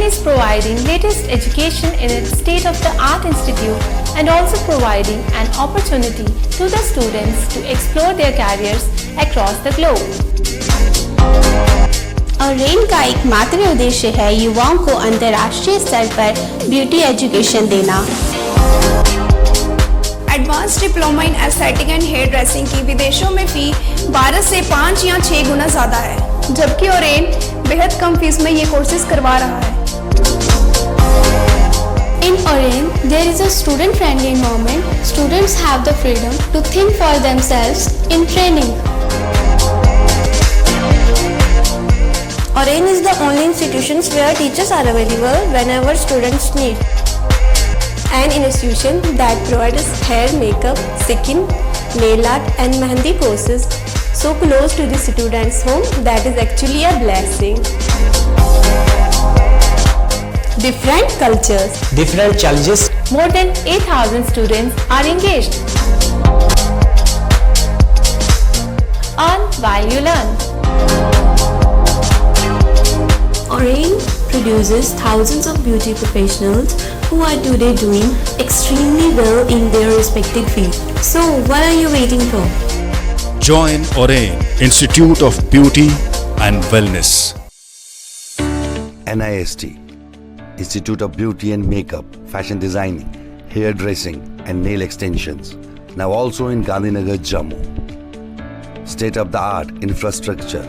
is providing latest education in its state-of-the-art institute and also providing an opportunity to the students to explore their careers across the globe. और Rain का एकमात्र उद्देश्य है युवाओं को अंतर्राष्ट्रीय स्तर पर ब्यूटी एजुकेशन देना। Advance diploma in aesthetic and hair dressing की विदेशों में फी 12 से 5 या 6 गुना ज़्यादा है, जबकि ओरेन बेहद कम फीस में ये कोर्सेज करवा रहा है। In Oren, there is a student-friendly environment. Students have the freedom to think for themselves in training. Oren is the only institution where teachers are available whenever students need. An institution that provides hair, makeup, skin, nail art and mehendi courses so close to the students' home that is actually a blessing. Different cultures, different challenges. More than 8,000 students are engaged. Earn while you learn. Oren produces thousands of beauty professionals who are today doing extremely well in their respective field. So what are you waiting for? Join Oren Institute of Beauty and Wellness. NIST Institute of Beauty and Makeup, Fashion Designing, Hair Dressing and Nail Extensions. Now also in Gandhinagar, Jammu. State-of-the-art infrastructure.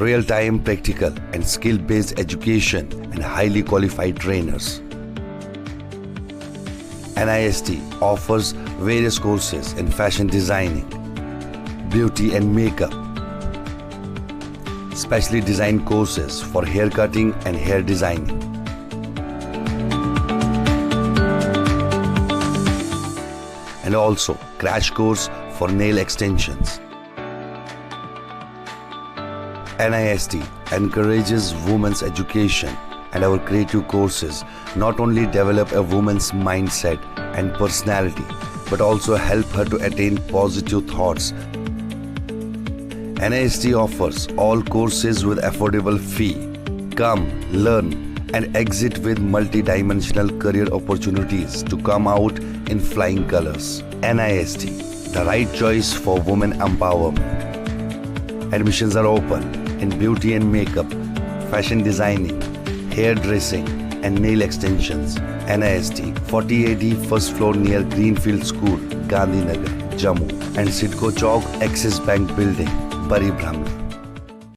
Real-time practical and skill-based education and highly qualified trainers. NIST offers various courses in fashion designing, beauty and makeup, specially designed courses for hair cutting and hair designing. And also crash course for nail extensions. NIST encourages women's education, and our creative courses not only develop a woman's mindset and personality but also help her to attain positive thoughts. NIST offers all courses with affordable fee. Come, learn and exit with multi-dimensional career opportunities to come out in flying colors. NIST, the right choice for women empowerment. Admissions are open in beauty and makeup, fashion designing, hair dressing and nail extensions. NIST 40AD first floor near Greenfield School, Gandhinagar, Jammu and Sidco Chowk Axis Bank Building, Bari Brahman.